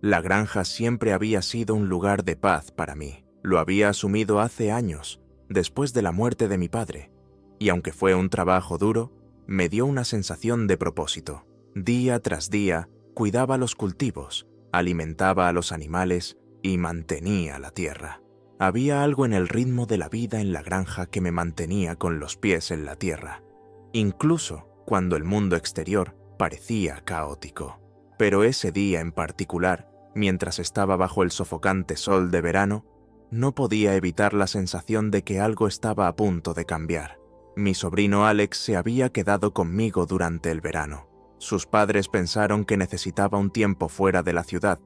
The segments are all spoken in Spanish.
La granja siempre había sido un lugar de paz para mí. Lo había asumido hace años, después de la muerte de mi padre, y aunque fue un trabajo duro, me dio una sensación de propósito. Día tras día, cuidaba los cultivos, alimentaba a los animales y mantenía la tierra. Había algo en el ritmo de la vida en la granja que me mantenía con los pies en la tierra, incluso cuando el mundo exterior parecía caótico. Pero ese día en particular, mientras estaba bajo el sofocante sol de verano, no podía evitar la sensación de que algo estaba a punto de cambiar. Mi sobrino Alex se había quedado conmigo durante el verano. Sus padres pensaron que necesitaba un tiempo fuera de la ciudad,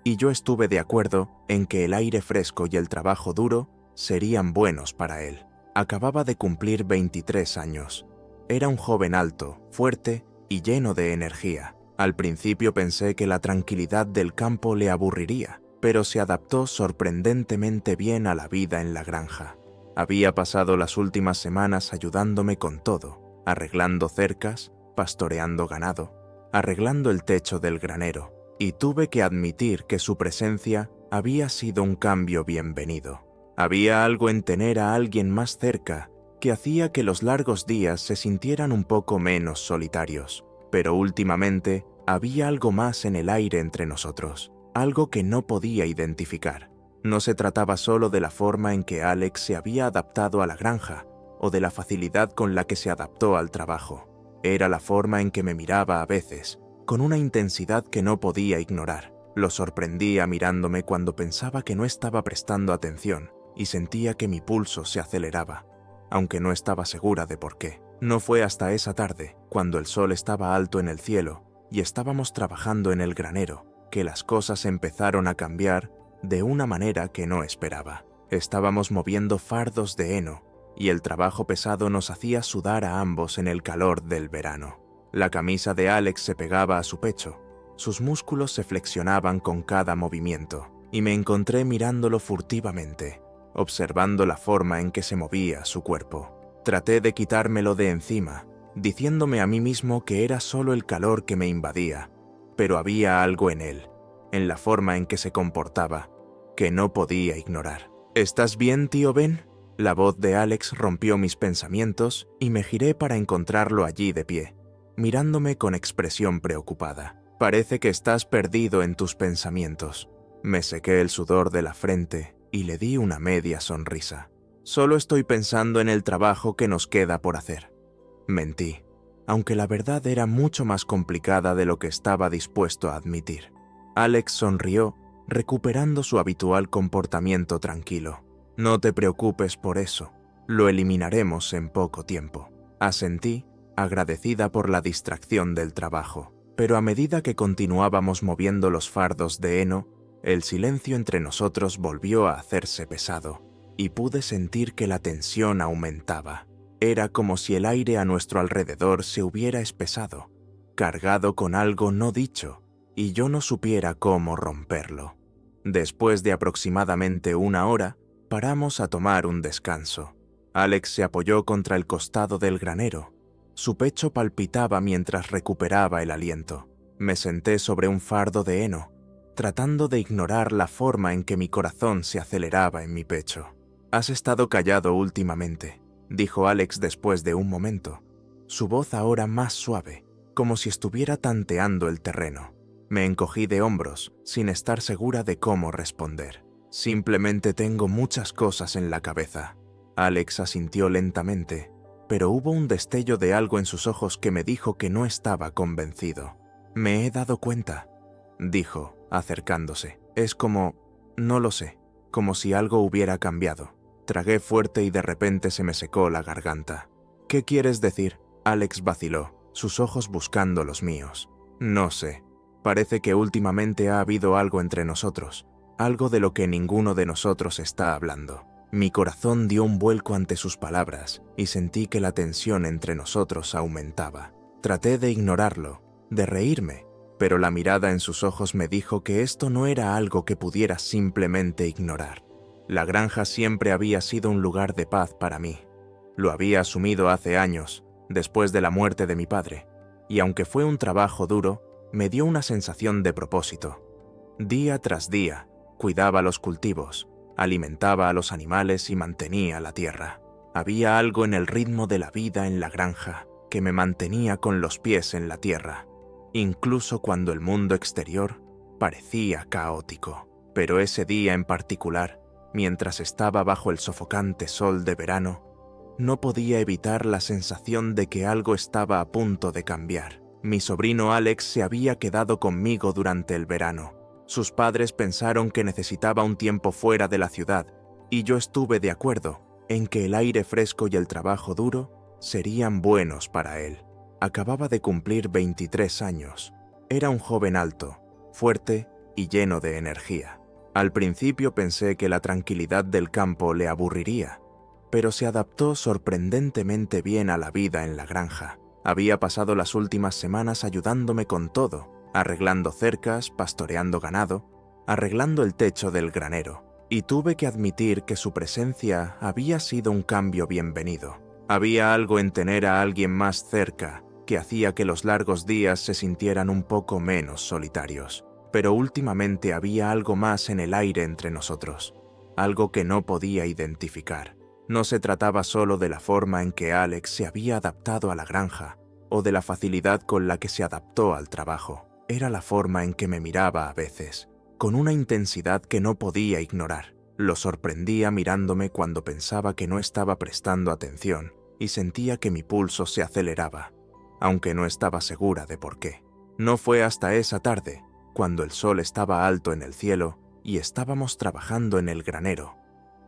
y yo estuve de acuerdo en que el aire fresco y el trabajo duro serían buenos para él. Acababa de cumplir 23 años. Era un joven alto, fuerte y lleno de energía. Al principio pensé que la tranquilidad del campo le aburriría, pero se adaptó sorprendentemente bien a la vida en la granja. Había pasado las últimas semanas ayudándome con todo, arreglando cercas, pastoreando ganado, arreglando el techo del granero, y tuve que admitir que su presencia había sido un cambio bienvenido. Había algo en tener a alguien más cerca que hacía que los largos días se sintieran un poco menos solitarios, pero últimamente había algo más en el aire entre nosotros, algo que no podía identificar. No se trataba solo de la forma en que Alex se había adaptado a la granja o de la facilidad con la que se adaptó al trabajo. Era la forma en que me miraba a veces, con una intensidad que no podía ignorar. Lo sorprendía mirándome cuando pensaba que no estaba prestando atención y sentía que mi pulso se aceleraba, aunque no estaba segura de por qué. No fue hasta esa tarde, cuando el sol estaba alto en el cielo y estábamos trabajando en el granero, que las cosas empezaron a cambiar de una manera que no esperaba. Estábamos moviendo fardos de heno y el trabajo pesado nos hacía sudar a ambos en el calor del verano. La camisa de Alex se pegaba a su pecho, sus músculos se flexionaban con cada movimiento, y me encontré mirándolo furtivamente, observando la forma en que se movía su cuerpo. Traté de quitármelo de encima, diciéndome a mí mismo que era solo el calor que me invadía, pero había algo en él, en la forma en que se comportaba, que no podía ignorar. ¿Estás bien, tío Ben? La voz de Alex rompió mis pensamientos y me giré para encontrarlo allí de pie, mirándome con expresión preocupada. Parece que estás perdido en tus pensamientos. Me sequé el sudor de la frente y le di una media sonrisa. Solo estoy pensando en el trabajo que nos queda por hacer. Mentí, aunque la verdad era mucho más complicada de lo que estaba dispuesto a admitir. Alex sonrió, recuperando su habitual comportamiento tranquilo. No te preocupes por eso, lo eliminaremos en poco tiempo. Asentí, agradecida por la distracción del trabajo. Pero a medida que continuábamos moviendo los fardos de heno, el silencio entre nosotros volvió a hacerse pesado, y pude sentir que la tensión aumentaba. Era como si el aire a nuestro alrededor se hubiera espesado, cargado con algo no dicho, y yo no supiera cómo romperlo. Después de aproximadamente una hora, paramos a tomar un descanso. Alex se apoyó contra el costado del granero. Su pecho palpitaba mientras recuperaba el aliento. Me senté sobre un fardo de heno, tratando de ignorar la forma en que mi corazón se aceleraba en mi pecho. «Has estado callado últimamente», dijo Alex después de un momento, su voz ahora más suave, como si estuviera tanteando el terreno. Me encogí de hombros, sin estar segura de cómo responder. «Simplemente tengo muchas cosas en la cabeza». Alex asintió lentamente, pero hubo un destello de algo en sus ojos que me dijo que no estaba convencido. «Me he dado cuenta», dijo, acercándose. «Es como... no lo sé, como si algo hubiera cambiado». Tragué fuerte y de repente se me secó la garganta. «¿Qué quieres decir?», Alex vaciló, sus ojos buscando los míos. «No sé. Parece que últimamente ha habido algo entre nosotros, algo de lo que ninguno de nosotros está hablando». Mi corazón dio un vuelco ante sus palabras y sentí que la tensión entre nosotros aumentaba. Traté de ignorarlo, de reírme, pero la mirada en sus ojos me dijo que esto no era algo que pudiera simplemente ignorar. La granja siempre había sido un lugar de paz para mí. Lo había asumido hace años, después de la muerte de mi padre, y aunque fue un trabajo duro, me dio una sensación de propósito. Día tras día, cuidaba los cultivos, alimentaba a los animales y mantenía la tierra. Había algo en el ritmo de la vida en la granja que me mantenía con los pies en la tierra, incluso cuando el mundo exterior parecía caótico. Pero ese día en particular, mientras estaba bajo el sofocante sol de verano, no podía evitar la sensación de que algo estaba a punto de cambiar. Mi sobrino Alex se había quedado conmigo durante el verano. Sus padres pensaron que necesitaba un tiempo fuera de la ciudad, y yo estuve de acuerdo en que el aire fresco y el trabajo duro serían buenos para él. Acababa de cumplir 23 años. Era un joven alto, fuerte y lleno de energía. Al principio pensé que la tranquilidad del campo le aburriría, pero se adaptó sorprendentemente bien a la vida en la granja. Había pasado las últimas semanas ayudándome con todo, arreglando cercas, pastoreando ganado, arreglando el techo del granero, y tuve que admitir que su presencia había sido un cambio bienvenido. Había algo en tener a alguien más cerca que hacía que los largos días se sintieran un poco menos solitarios. Pero últimamente había algo más en el aire entre nosotros, algo que no podía identificar. No se trataba solo de la forma en que Alex se había adaptado a la granja o de la facilidad con la que se adaptó al trabajo. Era la forma en que me miraba a veces, con una intensidad que no podía ignorar. Lo sorprendía mirándome cuando pensaba que no estaba prestando atención y sentía que mi pulso se aceleraba, aunque no estaba segura de por qué. No fue hasta esa tarde, cuando el sol estaba alto en el cielo y estábamos trabajando en el granero,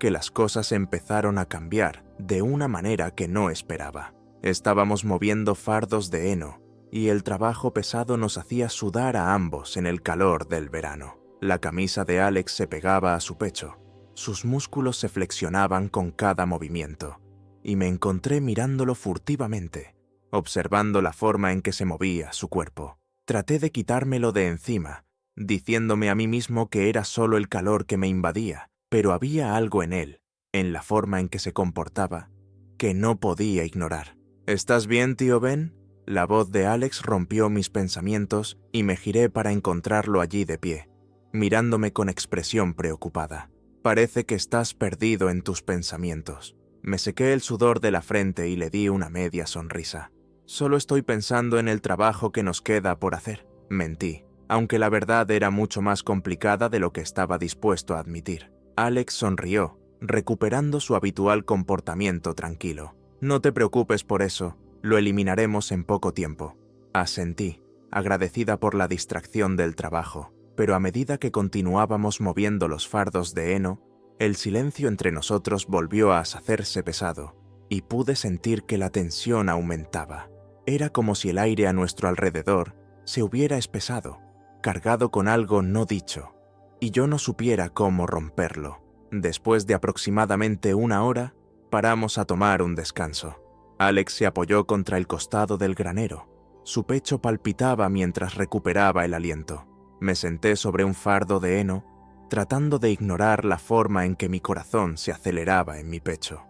que las cosas empezaron a cambiar de una manera que no esperaba. Estábamos moviendo fardos de heno y el trabajo pesado nos hacía sudar a ambos en el calor del verano. La camisa de Alex se pegaba a su pecho, sus músculos se flexionaban con cada movimiento, y me encontré mirándolo furtivamente, observando la forma en que se movía su cuerpo. Traté de quitármelo de encima, diciéndome a mí mismo que era solo el calor que me invadía, pero había algo en él, en la forma en que se comportaba, que no podía ignorar. ¿Estás bien, tío Ben? La voz de Alex rompió mis pensamientos y me giré para encontrarlo allí de pie, mirándome con expresión preocupada. Parece que estás perdido en tus pensamientos. Me sequé el sudor de la frente y le di una media sonrisa. Solo estoy pensando en el trabajo que nos queda por hacer. Mentí, aunque la verdad era mucho más complicada de lo que estaba dispuesto a admitir. Alex sonrió, recuperando su habitual comportamiento tranquilo. No te preocupes por eso, lo eliminaremos en poco tiempo. Asentí, agradecida por la distracción del trabajo, pero a medida que continuábamos moviendo los fardos de heno, el silencio entre nosotros volvió a hacerse pesado, y pude sentir que la tensión aumentaba. Era como si el aire a nuestro alrededor se hubiera espesado, cargado con algo no dicho, y yo no supiera cómo romperlo. Después de aproximadamente una hora, paramos a tomar un descanso. Alex se apoyó contra el costado del granero. Su pecho palpitaba mientras recuperaba el aliento. Me senté sobre un fardo de heno, tratando de ignorar la forma en que mi corazón se aceleraba en mi pecho.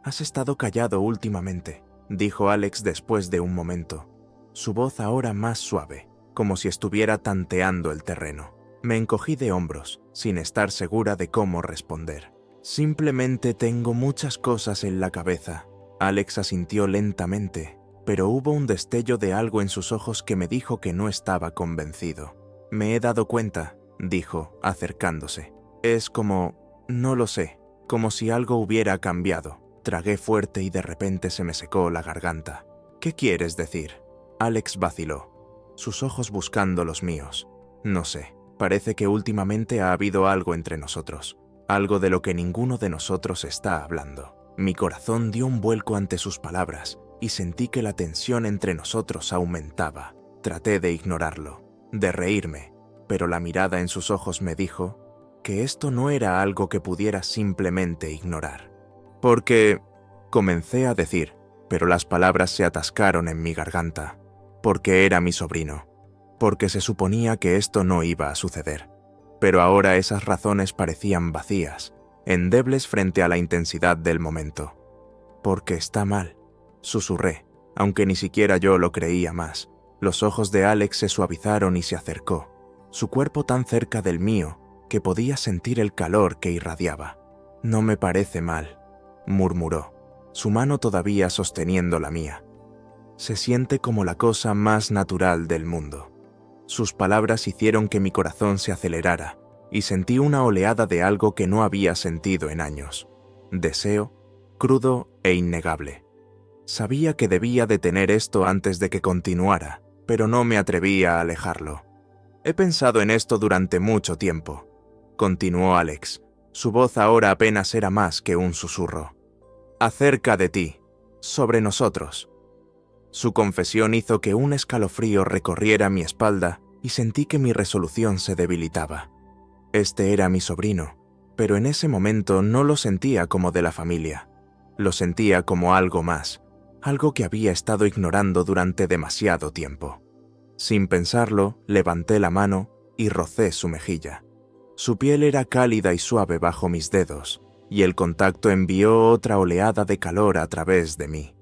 «Has estado callado últimamente», dijo Alex después de un momento, su voz ahora más suave, como si estuviera tanteando el terreno. Me encogí de hombros, sin estar segura de cómo responder. «Simplemente tengo muchas cosas en la cabeza». Alex asintió lentamente, pero hubo un destello de algo en sus ojos que me dijo que no estaba convencido. «Me he dado cuenta», dijo, acercándose. «Es como... no lo sé, como si algo hubiera cambiado». Tragué fuerte y de repente se me secó la garganta. «¿Qué quieres decir?». Alex vaciló, sus ojos buscando los míos. «No sé, parece que últimamente ha habido algo entre nosotros, algo de lo que ninguno de nosotros está hablando». Mi corazón dio un vuelco ante sus palabras y sentí que la tensión entre nosotros aumentaba. Traté de ignorarlo, de reírme, pero la mirada en sus ojos me dijo que esto no era algo que pudiera simplemente ignorar. «Porque...», comencé a decir, pero las palabras se atascaron en mi garganta. «Porque era mi sobrino, porque se suponía que esto no iba a suceder». Pero ahora esas razones parecían vacías, endebles frente a la intensidad del momento. «Porque está mal», susurré, aunque ni siquiera yo lo creía más. Los ojos de Alex se suavizaron y se acercó. su cuerpo tan cerca del mío que podía sentir el calor que irradiaba. «No me parece mal», murmuró, su mano todavía sosteniendo la mía. «Se siente como la cosa más natural del mundo». Sus palabras hicieron que mi corazón se acelerara y sentí una oleada de algo que no había sentido en años. Deseo, crudo e innegable. Sabía que debía detener esto antes de que continuara, pero no me atrevía a alejarlo. «He pensado en esto durante mucho tiempo», continuó Alex. Su voz ahora apenas era más que un susurro. «Acerca de ti, sobre nosotros». Su confesión hizo que un escalofrío recorriera mi espalda y sentí que mi resolución se debilitaba. Este era mi sobrino, pero en ese momento no lo sentía como de la familia. Lo sentía como algo más, algo que había estado ignorando durante demasiado tiempo. Sin pensarlo, levanté la mano y rocé su mejilla. Su piel era cálida y suave bajo mis dedos, y el contacto envió otra oleada de calor a través de mí.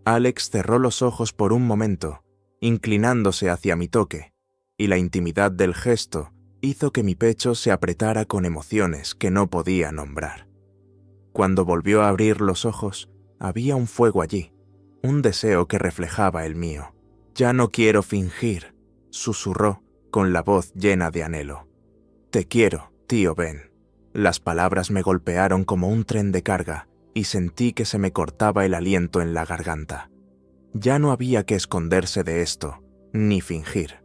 Alex cerró los ojos por un momento, inclinándose hacia mi toque, y la intimidad del gesto hizo que mi pecho se apretara con emociones que no podía nombrar. Cuando volvió a abrir los ojos, había un fuego allí, un deseo que reflejaba el mío. «Ya no quiero fingir», susurró con la voz llena de anhelo. «Te quiero, tío Ben». Las palabras me golpearon como un tren de carga y sentí que se me cortaba el aliento en la garganta. Ya no había que esconderse de esto, ni fingir.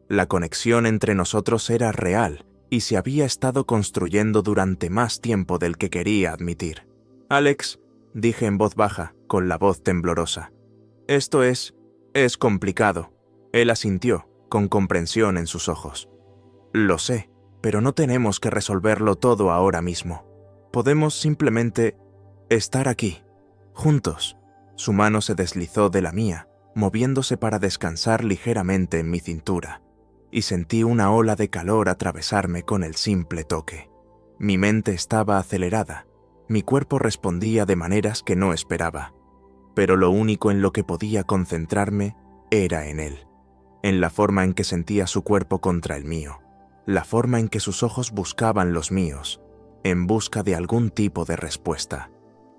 La conexión entre nosotros era real y se había estado construyendo durante más tiempo del que quería admitir. «Alex», dije en voz baja, con la voz temblorosa. «Esto es complicado». Él asintió, con comprensión en sus ojos. «Lo sé, pero no tenemos que resolverlo todo ahora mismo. Podemos simplemente estar aquí, juntos». Su mano se deslizó de la mía, moviéndose para descansar ligeramente en mi cintura, y sentí una ola de calor atravesarme con el simple toque. Mi mente estaba acelerada, mi cuerpo respondía de maneras que no esperaba, pero lo único en lo que podía concentrarme era en él, en la forma en que sentía su cuerpo contra el mío, la forma en que sus ojos buscaban los míos, en busca de algún tipo de respuesta.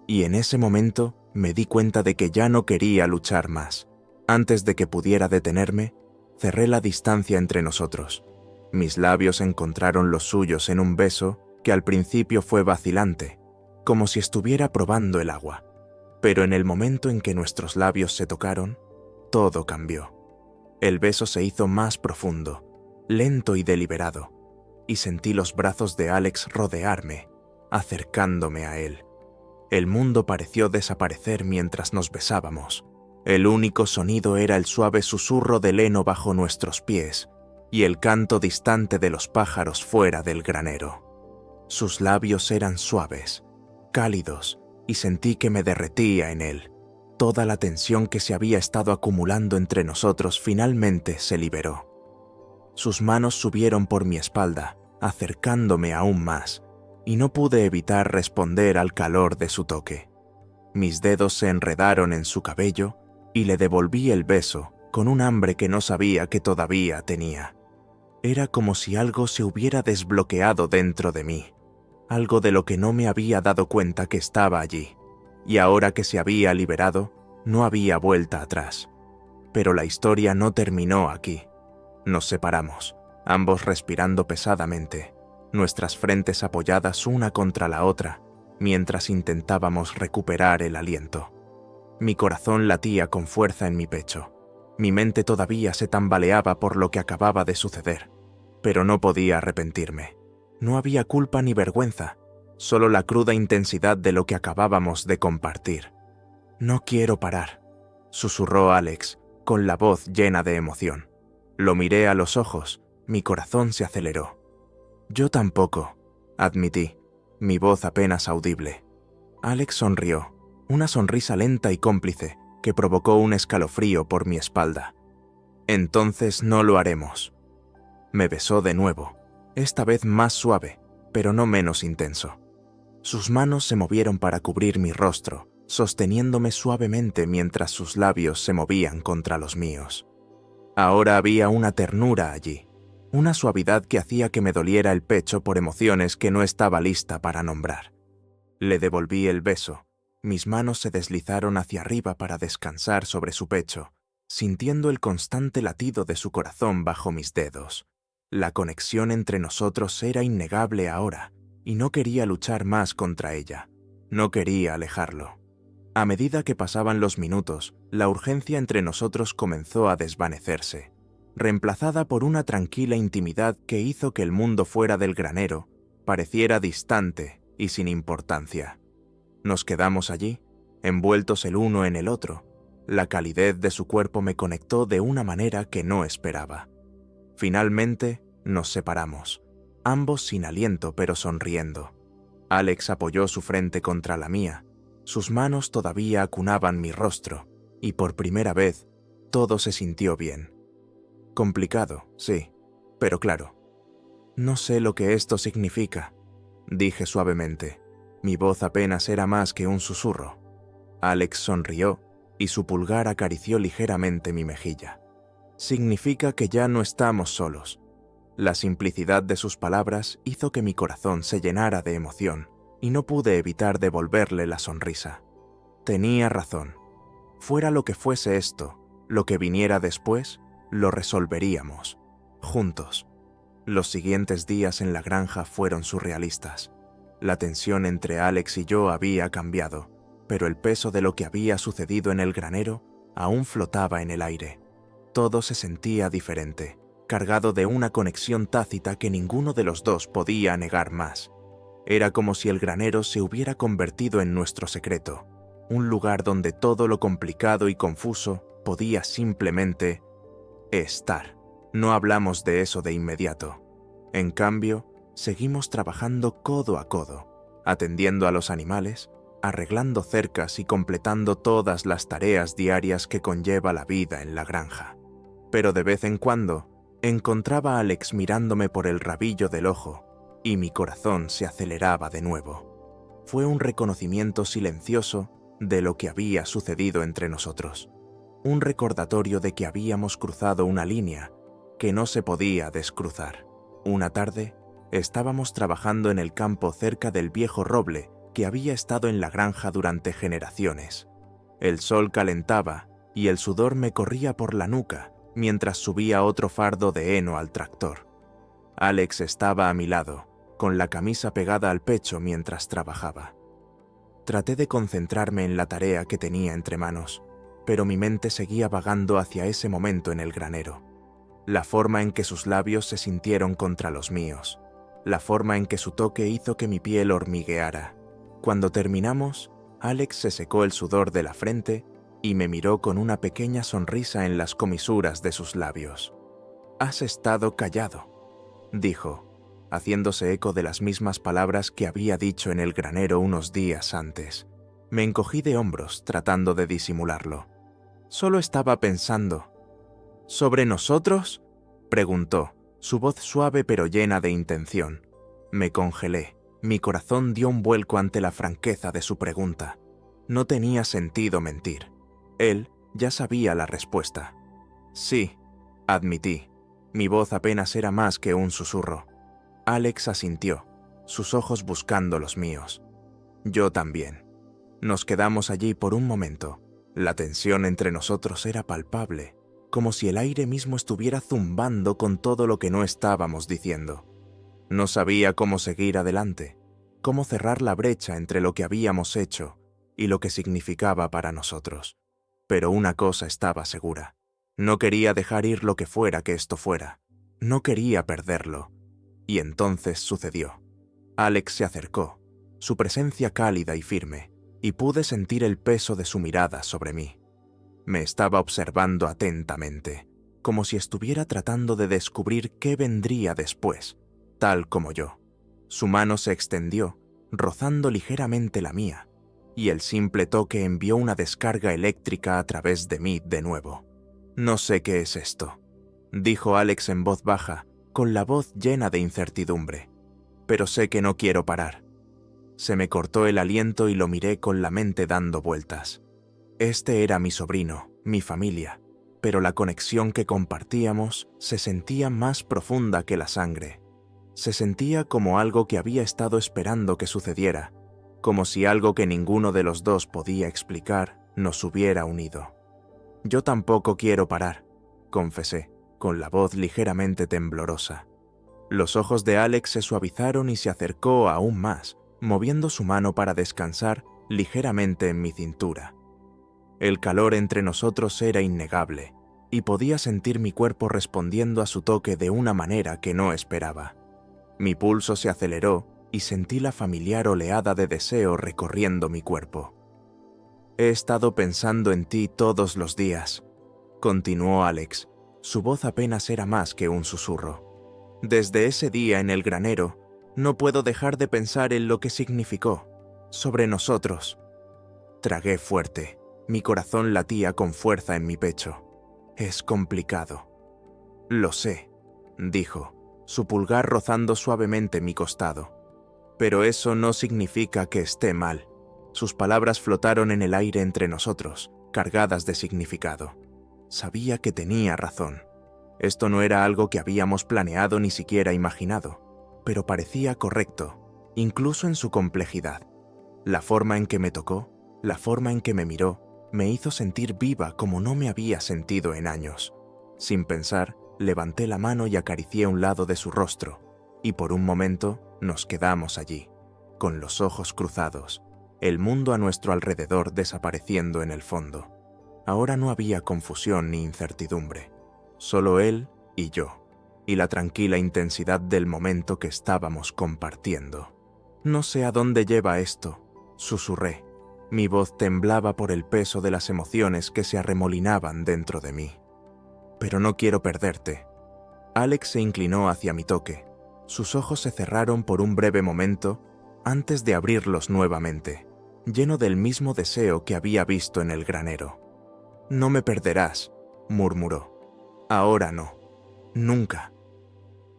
Y en ese momento me di cuenta de que ya no quería luchar más. Antes de que pudiera detenerme, cerré la distancia entre nosotros. Mis labios encontraron los suyos en un beso que al principio fue vacilante, como si estuviera probando el agua. Pero en el momento en que nuestros labios se tocaron, todo cambió. El beso se hizo más profundo, lento y deliberado, y sentí los brazos de Alex rodearme, acercándome a él. El mundo pareció desaparecer mientras nos besábamos. El único sonido era el suave susurro del heno bajo nuestros pies y el canto distante de los pájaros fuera del granero. Sus labios eran suaves, cálidos, y sentí que me derretía en él. Toda la tensión que se había estado acumulando entre nosotros finalmente se liberó. Sus manos subieron por mi espalda, acercándome aún más, y no pude evitar responder al calor de su toque. Mis dedos se enredaron en su cabello y le devolví el beso con un hambre que no sabía que todavía tenía. Era como si algo se hubiera desbloqueado dentro de mí, algo de lo que no me había dado cuenta que estaba allí, y ahora que se había liberado, no había vuelta atrás. Pero la historia no terminó aquí. Nos separamos, ambos respirando pesadamente, nuestras frentes apoyadas una contra la otra, mientras intentábamos recuperar el aliento. Mi corazón latía con fuerza en mi pecho. Mi mente todavía se tambaleaba por lo que acababa de suceder, pero no podía arrepentirme. No había culpa ni vergüenza, solo la cruda intensidad de lo que acabábamos de compartir. «No quiero parar», susurró Alex, con la voz llena de emoción. Lo miré a los ojos, mi corazón se aceleró. «Yo tampoco», admití, mi voz apenas audible. Alex sonrió, una sonrisa lenta y cómplice que provocó un escalofrío por mi espalda. «Entonces no lo haremos». Me besó de nuevo, esta vez más suave, pero no menos intenso. Sus manos se movieron para cubrir mi rostro, sosteniéndome suavemente mientras sus labios se movían contra los míos. Ahora había una ternura allí, una suavidad que hacía que me doliera el pecho por emociones que no estaba lista para nombrar. Le devolví el beso. Mis manos se deslizaron hacia arriba para descansar sobre su pecho, sintiendo el constante latido de su corazón bajo mis dedos. La conexión entre nosotros era innegable ahora, y no quería luchar más contra ella. No quería alejarlo. A medida que pasaban los minutos, la urgencia entre nosotros comenzó a desvanecerse, reemplazada por una tranquila intimidad que hizo que el mundo fuera del granero pareciera distante y sin importancia. Nos quedamos allí, envueltos el uno en el otro. La calidez de su cuerpo me conectó de una manera que no esperaba. Finalmente, nos separamos, ambos sin aliento pero sonriendo. Alex apoyó su frente contra la mía, sus manos todavía acunaban mi rostro, y por primera vez, todo se sintió bien. Complicado, sí, pero claro. No sé lo que esto significa, dije suavemente. Mi voz apenas era más que un susurro. Alex sonrió y su pulgar acarició ligeramente mi mejilla. Significa que ya no estamos solos. La simplicidad de sus palabras hizo que mi corazón se llenara de emoción y no pude evitar devolverle la sonrisa. Tenía razón. Fuera lo que fuese esto, lo que viniera después, lo resolveríamos, juntos. Los siguientes días en la granja fueron surrealistas. La tensión entre Alex y yo había cambiado, pero el peso de lo que había sucedido en el granero aún flotaba en el aire. Todo se sentía diferente, cargado de una conexión tácita que ninguno de los dos podía negar más. Era como si el granero se hubiera convertido en nuestro secreto, un lugar donde todo lo complicado y confuso podía simplemente estar. No hablamos de eso de inmediato. En cambio, seguimos trabajando codo a codo, atendiendo a los animales, arreglando cercas y completando todas las tareas diarias que conlleva la vida en la granja. Pero de vez en cuando, encontraba a Alex mirándome por el rabillo del ojo, y mi corazón se aceleraba de nuevo. Fue un reconocimiento silencioso de lo que había sucedido entre nosotros. Un recordatorio de que habíamos cruzado una línea que no se podía descruzar. Una tarde, estábamos trabajando en el campo cerca del viejo roble que había estado en la granja durante generaciones. El sol calentaba y el sudor me corría por la nuca mientras subía otro fardo de heno al tractor. Alex estaba a mi lado, con la camisa pegada al pecho mientras trabajaba. Traté de concentrarme en la tarea que tenía entre manos, pero mi mente seguía vagando hacia ese momento en el granero. La forma en que sus labios se sintieron contra los míos, la forma en que su toque hizo que mi piel hormigueara. Cuando terminamos, Alex se secó el sudor de la frente y me miró con una pequeña sonrisa en las comisuras de sus labios. «Has estado callado», dijo, haciéndose eco de las mismas palabras que había dicho en el granero unos días antes. Me encogí de hombros tratando de disimularlo. Solo estaba pensando. «¿Sobre nosotros?», preguntó, su voz suave pero llena de intención. Me congelé. Mi corazón dio un vuelco ante la franqueza de su pregunta. No tenía sentido mentir. Él ya sabía la respuesta. «Sí», admití. Mi voz apenas era más que un susurro. Alex asintió, sus ojos buscando los míos. Yo también. Nos quedamos allí por un momento. La tensión entre nosotros era palpable, como si el aire mismo estuviera zumbando con todo lo que no estábamos diciendo. No sabía cómo seguir adelante, cómo cerrar la brecha entre lo que habíamos hecho y lo que significaba para nosotros. Pero una cosa estaba segura. No quería dejar ir lo que fuera que esto fuera. No quería perderlo. Y entonces sucedió. Alex se acercó, su presencia cálida y firme, y pude sentir el peso de su mirada sobre mí. Me estaba observando atentamente, como si estuviera tratando de descubrir qué vendría después, tal como yo. Su mano se extendió, rozando ligeramente la mía, y el simple toque envió una descarga eléctrica a través de mí de nuevo. «No sé qué es esto», dijo Alex en voz baja, con la voz llena de incertidumbre. «Pero sé que no quiero parar». Se me cortó el aliento y lo miré con la mente dando vueltas. Este era mi sobrino, mi familia. pero la conexión que compartíamos se sentía más profunda que la sangre. Se sentía como algo que había estado esperando que sucediera, como si algo que ninguno de los dos podía explicar nos hubiera unido. «Yo tampoco quiero parar», confesé, con la voz ligeramente temblorosa. Los ojos de Alex se suavizaron y se acercó aún más, moviendo su mano para descansar ligeramente en mi cintura. El calor entre nosotros era innegable, y podía sentir mi cuerpo respondiendo a su toque de una manera que no esperaba. Mi pulso se aceleró y sentí la familiar oleada de deseo recorriendo mi cuerpo. «He estado pensando en ti todos los días», continuó Alex. Su voz apenas era más que un susurro. «Desde ese día en el granero, no puedo dejar de pensar en lo que significó, sobre nosotros». Tragué fuerte. Mi corazón latía con fuerza en mi pecho. «Es complicado». «Lo sé», dijo, su pulgar rozando suavemente mi costado. «Pero eso no significa que esté mal». Sus palabras flotaron en el aire entre nosotros, cargadas de significado. Sabía que tenía razón. Esto no era algo que habíamos planeado ni siquiera imaginado, pero parecía correcto, incluso en su complejidad. La forma en que me tocó, la forma en que me miró, me hizo sentir viva como no me había sentido en años. Sin pensar, levanté la mano y acaricié un lado de su rostro, y por un momento nos quedamos allí, con los ojos cruzados, el mundo a nuestro alrededor desapareciendo en el fondo. Ahora no había confusión ni incertidumbre, solo él y yo, y la tranquila intensidad del momento que estábamos compartiendo. «No sé a dónde lleva esto», susurré. Mi voz temblaba por el peso de las emociones que se arremolinaban dentro de mí. «Pero no quiero perderte». Alex se inclinó hacia mi toque. Sus ojos se cerraron por un breve momento antes de abrirlos nuevamente, lleno del mismo deseo que había visto en el granero. «No me perderás», murmuró. «Ahora no. Nunca».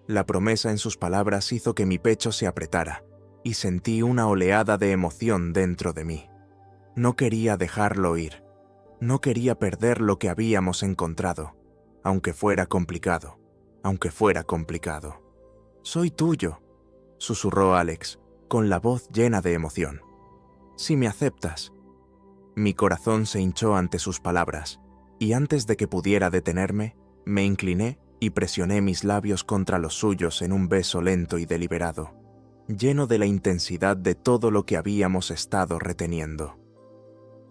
La promesa en sus palabras hizo que mi pecho se apretara, y sentí una oleada de emoción dentro de mí. No quería dejarlo ir. No quería perder lo que habíamos encontrado, aunque fuera complicado, aunque fuera complicado. «Soy tuyo», susurró Alex, con la voz llena de emoción. «Si me aceptas». Mi corazón se hinchó ante sus palabras, y antes de que pudiera detenerme, me incliné y presioné mis labios contra los suyos en un beso lento y deliberado, lleno de la intensidad de todo lo que habíamos estado reteniendo.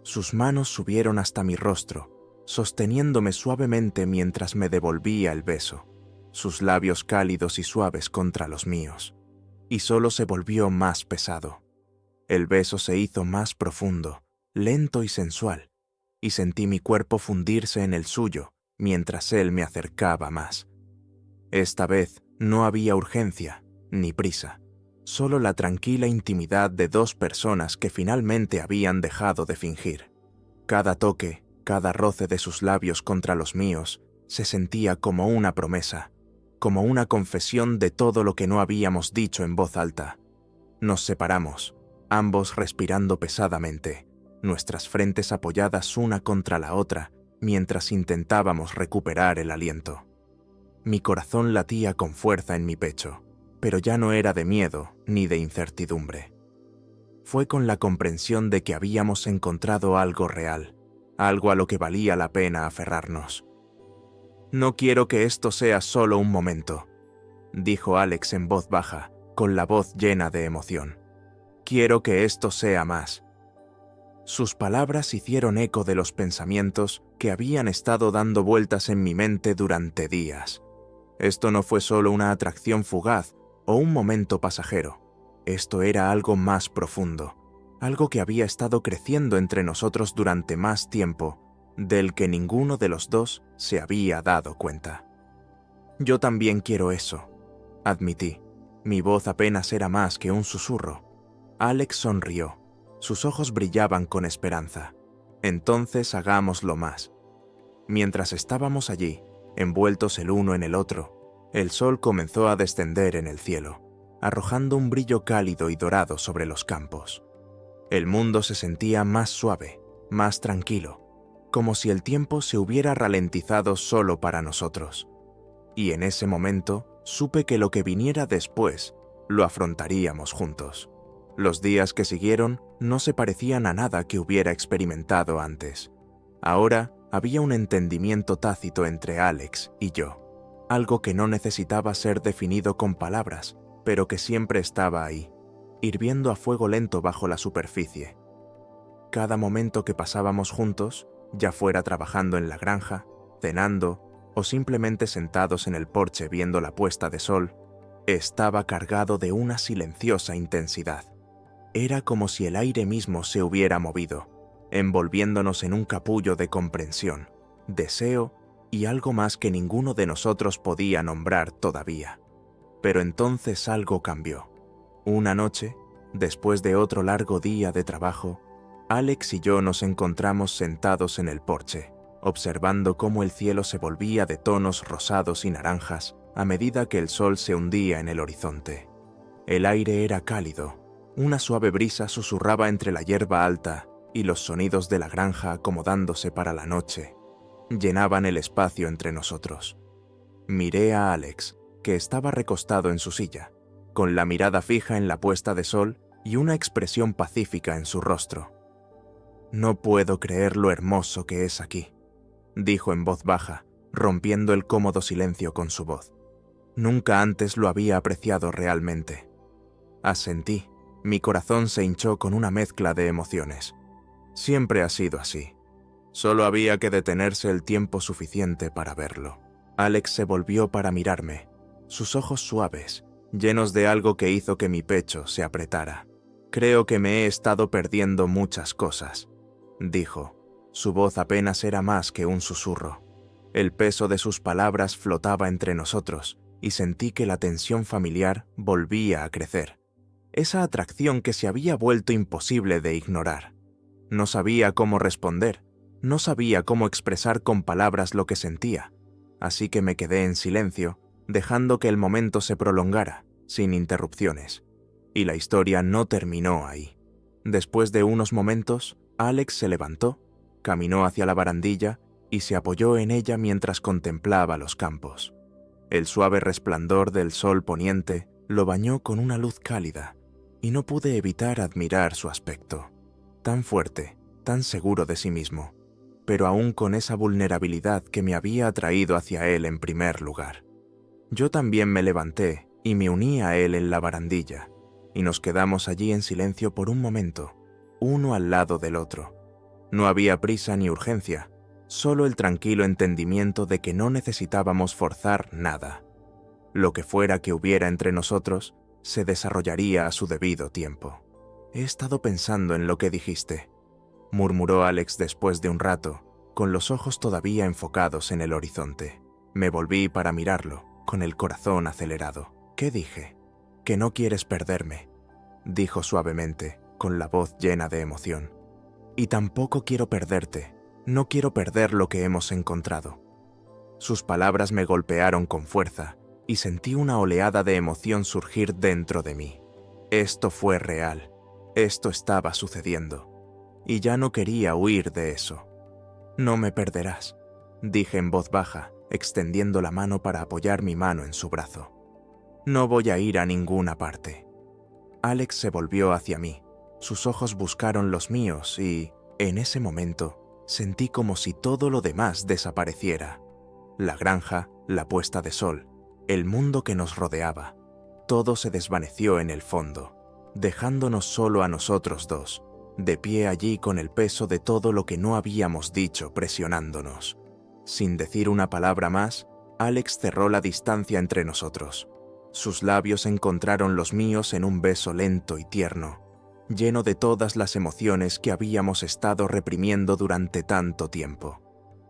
Sus manos subieron hasta mi rostro, sosteniéndome suavemente mientras me devolvía el beso, sus labios cálidos y suaves contra los míos, y solo se volvió más pesado. El beso se hizo más profundo, lento y sensual, y sentí mi cuerpo fundirse en el suyo mientras él me acercaba más. Esta vez no había urgencia ni prisa, solo la tranquila intimidad de dos personas que finalmente habían dejado de fingir. Cada toque, cada roce de sus labios contra los míos, se sentía como una promesa, como una confesión de todo lo que no habíamos dicho en voz alta. Nos separamos, ambos respirando pesadamente, nuestras frentes apoyadas una contra la otra, mientras intentábamos recuperar el aliento. Mi corazón latía con fuerza en mi pecho, pero ya no era de miedo ni de incertidumbre. Fue con la comprensión de que habíamos encontrado algo real, algo a lo que valía la pena aferrarnos. «No quiero que esto sea solo un momento», dijo Alex en voz baja, con la voz llena de emoción. «Quiero que esto sea más». Sus palabras hicieron eco de los pensamientos que habían estado dando vueltas en mi mente durante días. Esto no fue solo una atracción fugaz o un momento pasajero. Esto era algo más profundo, algo que había estado creciendo entre nosotros durante más tiempo, del que ninguno de los dos se había dado cuenta. «Yo también quiero eso», admití. Mi voz apenas era más que un susurro. Alex sonrió. Sus ojos brillaban con esperanza. «Entonces hagámoslo más». Mientras estábamos allí, envueltos el uno en el otro, el sol comenzó a descender en el cielo, arrojando un brillo cálido y dorado sobre los campos. El mundo se sentía más suave, más tranquilo, como si el tiempo se hubiera ralentizado solo para nosotros. Y en ese momento supe que lo que viniera después lo afrontaríamos juntos. Los días que siguieron no se parecían a nada que hubiera experimentado antes. Ahora había un entendimiento tácito entre Alex y yo, algo que no necesitaba ser definido con palabras, pero que siempre estaba ahí, hirviendo a fuego lento bajo la superficie. Cada momento que pasábamos juntos, ya fuera trabajando en la granja, cenando o simplemente sentados en el porche viendo la puesta de sol, estaba cargado de una silenciosa intensidad. Era como si el aire mismo se hubiera movido, envolviéndonos en un capullo de comprensión, deseo y algo más que ninguno de nosotros podía nombrar todavía. Pero entonces algo cambió. Una noche, después de otro largo día de trabajo, Alex y yo nos encontramos sentados en el porche, observando cómo el cielo se volvía de tonos rosados y naranjas a medida que el sol se hundía en el horizonte. El aire era cálido, una suave brisa susurraba entre la hierba alta y los sonidos de la granja acomodándose para la noche llenaban el espacio entre nosotros. Miré a Alex, que estaba recostado en su silla, con la mirada fija en la puesta de sol y una expresión pacífica en su rostro. «No puedo creer lo hermoso que es aquí», dijo en voz baja, rompiendo el cómodo silencio con su voz. Nunca antes lo había apreciado realmente. Asentí. Mi corazón se hinchó con una mezcla de emociones. Siempre ha sido así. Solo había que detenerse el tiempo suficiente para verlo. Alex se volvió para mirarme, sus ojos suaves, llenos de algo que hizo que mi pecho se apretara. «Creo que me he estado perdiendo muchas cosas», dijo. Su voz apenas era más que un susurro. El peso de sus palabras flotaba entre nosotros y sentí que la tensión familiar volvía a crecer. Esa atracción que se había vuelto imposible de ignorar. No sabía cómo responder, no sabía cómo expresar con palabras lo que sentía, así que me quedé en silencio, dejando que el momento se prolongara, sin interrupciones. Y la historia no terminó ahí. Después de unos momentos, Alex se levantó, caminó hacia la barandilla y se apoyó en ella mientras contemplaba los campos. El suave resplandor del sol poniente lo bañó con una luz cálida, y no pude evitar admirar su aspecto, tan fuerte, tan seguro de sí mismo, pero aún con esa vulnerabilidad que me había atraído hacia él en primer lugar. Yo también me levanté y me uní a él en la barandilla, y nos quedamos allí en silencio por un momento, uno al lado del otro. No había prisa ni urgencia, solo el tranquilo entendimiento de que no necesitábamos forzar nada. Lo que fuera que hubiera entre nosotros se desarrollaría a su debido tiempo. «He estado pensando en lo que dijiste», murmuró Alex después de un rato, con los ojos todavía enfocados en el horizonte. Me volví para mirarlo, con el corazón acelerado. «¿Qué dije?» «Que no quieres perderme», dijo suavemente, con la voz llena de emoción. «Y tampoco quiero perderte, no quiero perder lo que hemos encontrado». Sus palabras me golpearon con fuerza, y sentí una oleada de emoción surgir dentro de mí. Esto fue real, esto estaba sucediendo, y ya no quería huir de eso. «No me perderás», dije en voz baja, extendiendo la mano para apoyar mi mano en su brazo. «No voy a ir a ninguna parte». Alex se volvió hacia mí, sus ojos buscaron los míos y, en ese momento, sentí como si todo lo demás desapareciera. La granja, la puesta de sol, el mundo que nos rodeaba, todo se desvaneció en el fondo, dejándonos solo a nosotros dos, de pie allí con el peso de todo lo que no habíamos dicho presionándonos. Sin decir una palabra más, Alex cerró la distancia entre nosotros. Sus labios encontraron los míos en un beso lento y tierno, lleno de todas las emociones que habíamos estado reprimiendo durante tanto tiempo.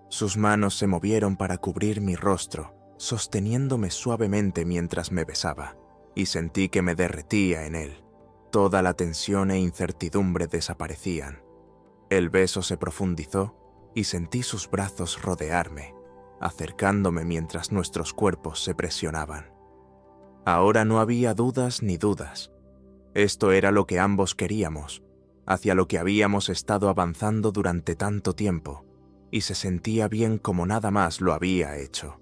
Sus manos se movieron para cubrir mi rostro, sosteniéndome suavemente mientras me besaba, y sentí que me derretía en él. Toda la tensión e incertidumbre desaparecían. El beso se profundizó y sentí sus brazos rodearme, acercándome mientras nuestros cuerpos se presionaban. Ahora no había dudas ni dudas. Esto era lo que ambos queríamos, hacia lo que habíamos estado avanzando durante tanto tiempo, y se sentía bien como nada más lo había hecho.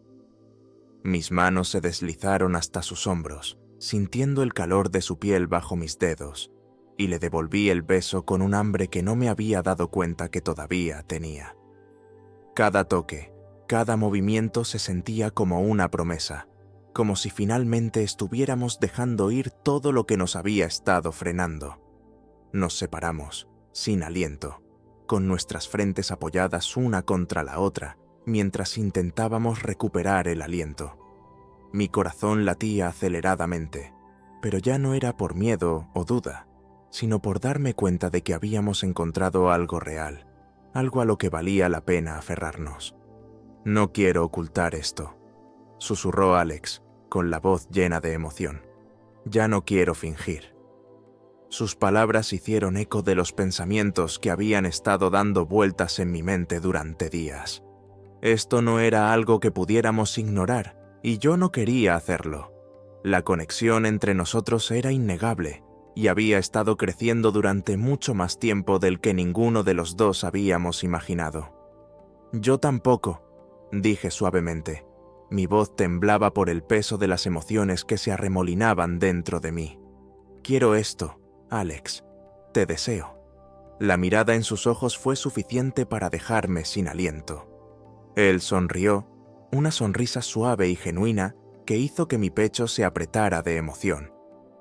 Mis manos se deslizaron hasta sus hombros, sintiendo el calor de su piel bajo mis dedos, y le devolví el beso con un hambre que no me había dado cuenta que todavía tenía. Cada toque, cada movimiento se sentía como una promesa, como si finalmente estuviéramos dejando ir todo lo que nos había estado frenando. Nos separamos, sin aliento, con nuestras frentes apoyadas una contra la otra, mientras intentábamos recuperar el aliento. Mi corazón latía aceleradamente, pero ya no era por miedo o duda, sino por darme cuenta de que habíamos encontrado algo real, algo a lo que valía la pena aferrarnos. «No quiero ocultar esto», susurró Alex, con la voz llena de emoción. «Ya no quiero fingir». Sus palabras hicieron eco de los pensamientos que habían estado dando vueltas en mi mente durante días. Esto no era algo que pudiéramos ignorar, y yo no quería hacerlo. La conexión entre nosotros era innegable, y había estado creciendo durante mucho más tiempo del que ninguno de los dos habíamos imaginado. «Yo tampoco», dije suavemente. Mi voz temblaba por el peso de las emociones que se arremolinaban dentro de mí. «Quiero esto, Alex. Te deseo». La mirada en sus ojos fue suficiente para dejarme sin aliento. Él sonrió, una sonrisa suave y genuina que hizo que mi pecho se apretara de emoción,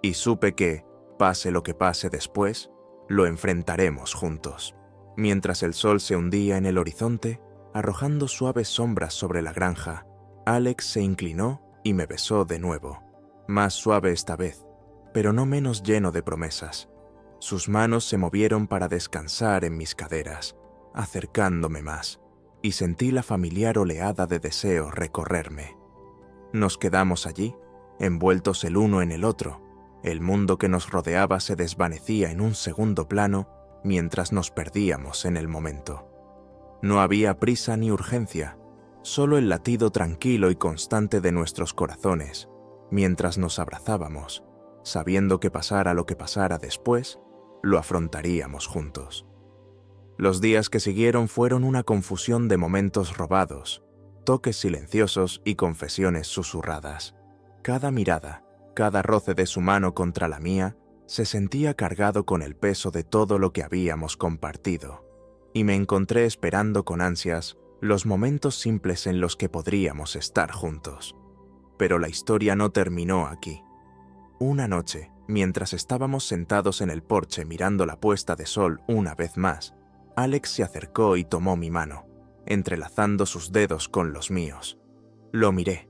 y supe que, pase lo que pase después, lo enfrentaremos juntos. Mientras el sol se hundía en el horizonte, arrojando suaves sombras sobre la granja, Alex se inclinó y me besó de nuevo, más suave esta vez, pero no menos lleno de promesas. Sus manos se movieron para descansar en mis caderas, acercándome más, y sentí la familiar oleada de deseo recorrerme. Nos quedamos allí, envueltos el uno en el otro. El mundo que nos rodeaba se desvanecía en un segundo plano mientras nos perdíamos en el momento. No había prisa ni urgencia, solo el latido tranquilo y constante de nuestros corazones, mientras nos abrazábamos, sabiendo que pasara lo que pasara después, lo afrontaríamos juntos. Los días que siguieron fueron una confusión de momentos robados, toques silenciosos y confesiones susurradas. Cada mirada, cada roce de su mano contra la mía, se sentía cargado con el peso de todo lo que habíamos compartido, y me encontré esperando con ansias los momentos simples en los que podríamos estar juntos. Pero la historia no terminó aquí. Una noche, mientras estábamos sentados en el porche mirando la puesta de sol una vez más, Alex se acercó y tomó mi mano, entrelazando sus dedos con los míos. Lo miré.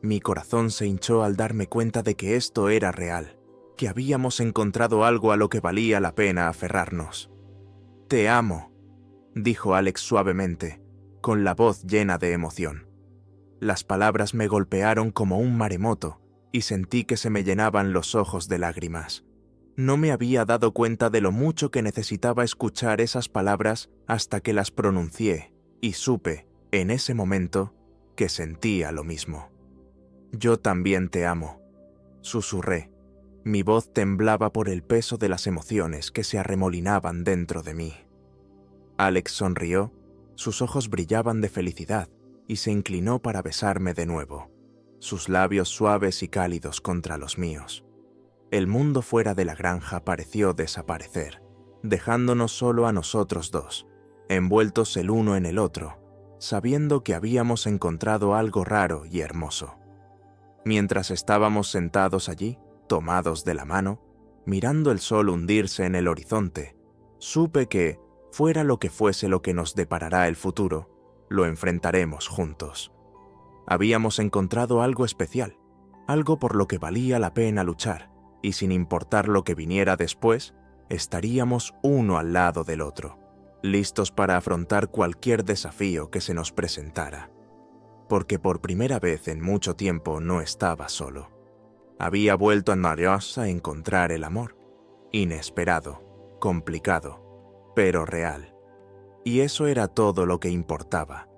Mi corazón se hinchó al darme cuenta de que esto era real, que habíamos encontrado algo a lo que valía la pena aferrarnos. «Te amo», dijo Alex suavemente, con la voz llena de emoción. Las palabras me golpearon como un maremoto y sentí que se me llenaban los ojos de lágrimas. No me había dado cuenta de lo mucho que necesitaba escuchar esas palabras hasta que las pronuncié y supe, en ese momento, que sentía lo mismo. «Yo también te amo», susurré. Mi voz temblaba por el peso de las emociones que se arremolinaban dentro de mí. Alex sonrió, sus ojos brillaban de felicidad y se inclinó para besarme de nuevo, sus labios suaves y cálidos contra los míos. El mundo fuera de la granja pareció desaparecer, dejándonos solo a nosotros dos, envueltos el uno en el otro, sabiendo que habíamos encontrado algo raro y hermoso. Mientras estábamos sentados allí, tomados de la mano, mirando el sol hundirse en el horizonte, supe que, fuera lo que fuese lo que nos deparará el futuro, lo enfrentaremos juntos. Habíamos encontrado algo especial, algo por lo que valía la pena luchar, y sin importar lo que viniera después, estaríamos uno al lado del otro, listos para afrontar cualquier desafío que se nos presentara. Porque por primera vez en mucho tiempo no estaba solo. Había vuelto a Marius a encontrar el amor, inesperado, complicado, pero real. Y eso era todo lo que importaba.